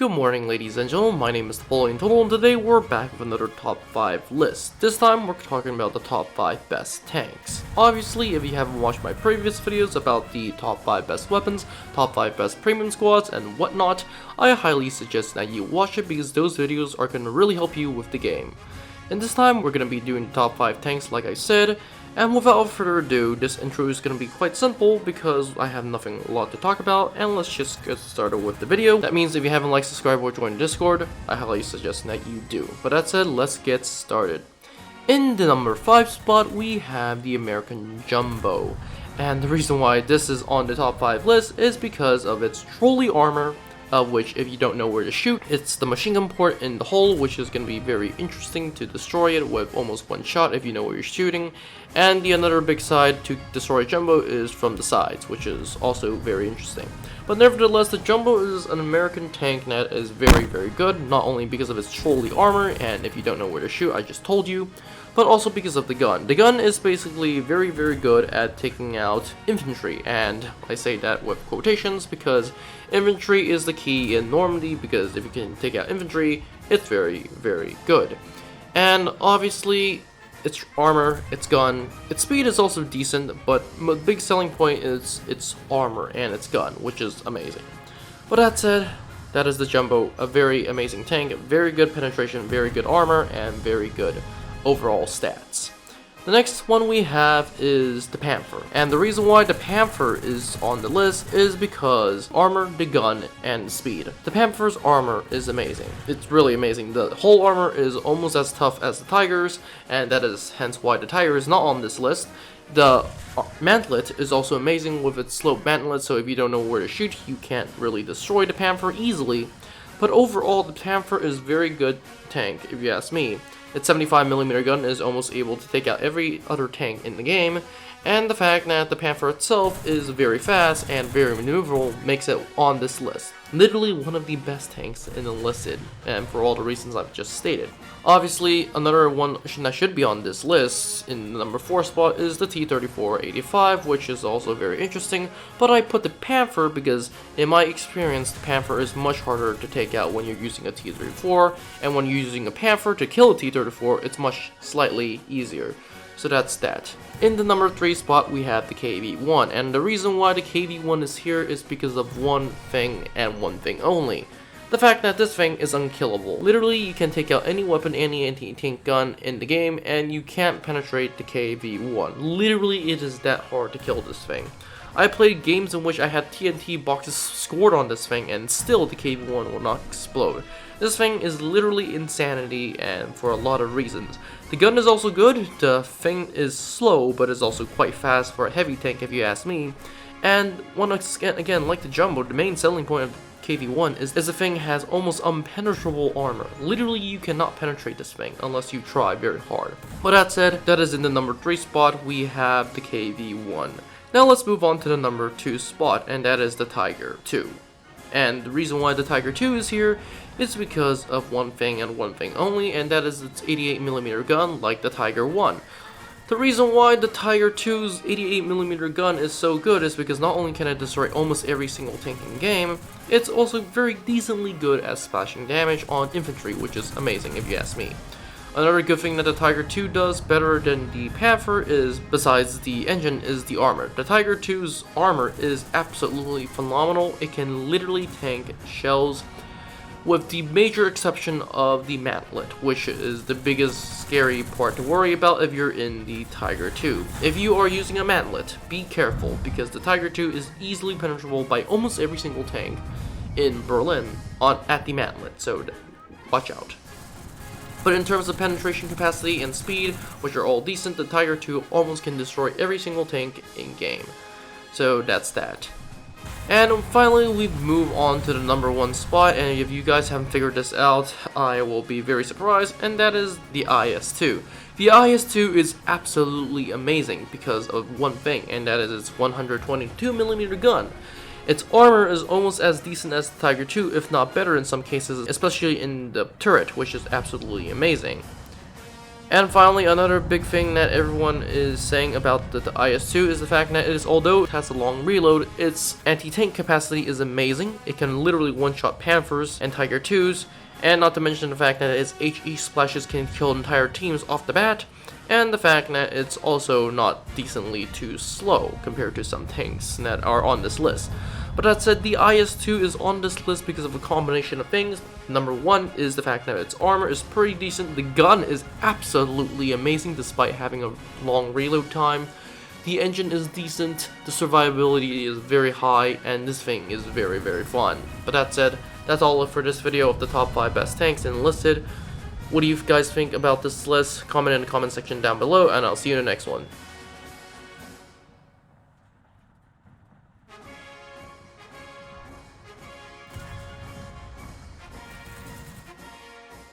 Good morning, ladies and gentlemen, my name is Napoleon and today we're back with another top 5 list. This time we're talking about the top 5 best tanks. Obviously, if you haven't watched my previous videos about the top 5 best weapons, top 5 best premium squads, and whatnot, I highly suggest that you watch it because those videos are going to really help you with the game. And this time we're going to be doing the top 5 tanks like I said, and without further ado, this intro is going to be quite simple because I have a lot to talk about, and let's just get started with the video. That means if you haven't liked, subscribed, or joined Discord, I highly suggest that you do. But that said, let's get started. In the number 5 spot, we have the American Jumbo. And the reason why this is on the top 5 list is because of its trolley armor, of which, if you don't know where to shoot, it's the machine gun port in the hull, which is going to be very interesting to destroy it with almost one shot if you know where you're shooting. And the another big side to destroy Jumbo is from the sides, which is also very interesting. But nevertheless, the Jumbo is an American tank that is very, very good, not only because of its trolley armor, and if you don't know where to shoot, I just told you, but also because of the gun. The gun is basically very, very good at taking out infantry, and I say that with quotations because infantry is the key in Normandy, because if you can take out infantry, it's very, very good. And obviously, its armor, its gun, its speed is also decent, but the big selling point is its armor and its gun, which is amazing. But that said, that is the Jumbo, a very amazing tank, very good penetration, very good armor, and very good overall stats. The next one we have is the Panther, and the reason why the Panther is on the list is because armor, the gun, and speed. The Panther's armor is amazing. It's really amazing. The whole armor is almost as tough as the Tiger's, and that is hence why the Tiger is not on this list. The mantlet is also amazing with its slope mantlet, so if you don't know where to shoot, you can't really destroy the Panther easily. But overall, the Panther is very good tank, if you ask me. Its 75mm gun is almost able to take out every other tank in the game, and the fact that the Panther itself is very fast and very maneuverable makes it on this list. Literally one of the best tanks in Enlisted, and for all the reasons I've just stated. Obviously, another one that should be on this list, in the number 4 spot, is the T-34-85, which is also very interesting, but I put the Panther because, in my experience, the Panther is much harder to take out when you're using a T-34, and when you're using a Panther to kill a T-34, it's much slightly easier. So that's that. In the number 3 spot, we have the KV-1, and the reason why the KV-1 is here is because of one thing and one thing only. The fact that this thing is unkillable. Literally, you can take out any weapon, any anti-tank gun in the game, and you can't penetrate the KV-1. Literally, it is that hard to kill this thing. I played games in which I had TNT boxes scored on this thing, and still the KV-1 will not explode. This thing is literally insanity, and for a lot of reasons. The gun is also good, the thing is slow, but is also quite fast for a heavy tank if you ask me. And once again, like the Jumbo, the main selling point of KV-1 is the thing has almost impenetrable armor. Literally, you cannot penetrate this thing unless you try very hard. But that said, that is in the number 3 spot, we have the KV-1. Now let's move on to the number 2 spot, and that is the Tiger II. And the reason why the Tiger II is here is because of one thing and one thing only, and that is its 88mm gun like the Tiger I. The reason why the Tiger II's 88mm gun is so good is because not only can it destroy almost every single tank in the game, it's also very decently good at splashing damage on infantry, which is amazing if you ask me. Another good thing that the Tiger II does better than the Panther is, besides the engine, is the armor. The Tiger II's armor is absolutely phenomenal. It can literally tank shells, with the major exception of the mantlet, which is the biggest scary part to worry about if you're in the Tiger II. If you are using a mantlet, be careful, because the Tiger II is easily penetrable by almost every single tank in Berlin at the mantlet, so watch out. But in terms of penetration capacity and speed, which are all decent, the Tiger II almost can destroy every single tank in game. So that's that. And finally, we move on to the number 1 spot, and if you guys haven't figured this out, I will be very surprised, and that is the IS-2. The IS-2 is absolutely amazing because of one thing, and that is its 122mm gun. Its armor is almost as decent as the Tiger II, if not better in some cases, especially in the turret, which is absolutely amazing. And finally, another big thing that everyone is saying about the IS-2 is the fact that although it has a long reload, its anti-tank capacity is amazing. It can literally one-shot Panthers and Tiger IIs, and not to mention the fact that its HE splashes can kill entire teams off the bat, and the fact that it's also not decently too slow compared to some tanks that are on this list. But that said, the IS-2 is on this list because of a combination of things. Number one is the fact that its armor is pretty decent, the gun is absolutely amazing despite having a long reload time, the engine is decent, the survivability is very high, and this thing is very, very fun. But that said, that's all for this video of the top 5 best tanks in Enlisted. What do you guys think about this list? Comment in the comment section down below, and I'll see you in the next one.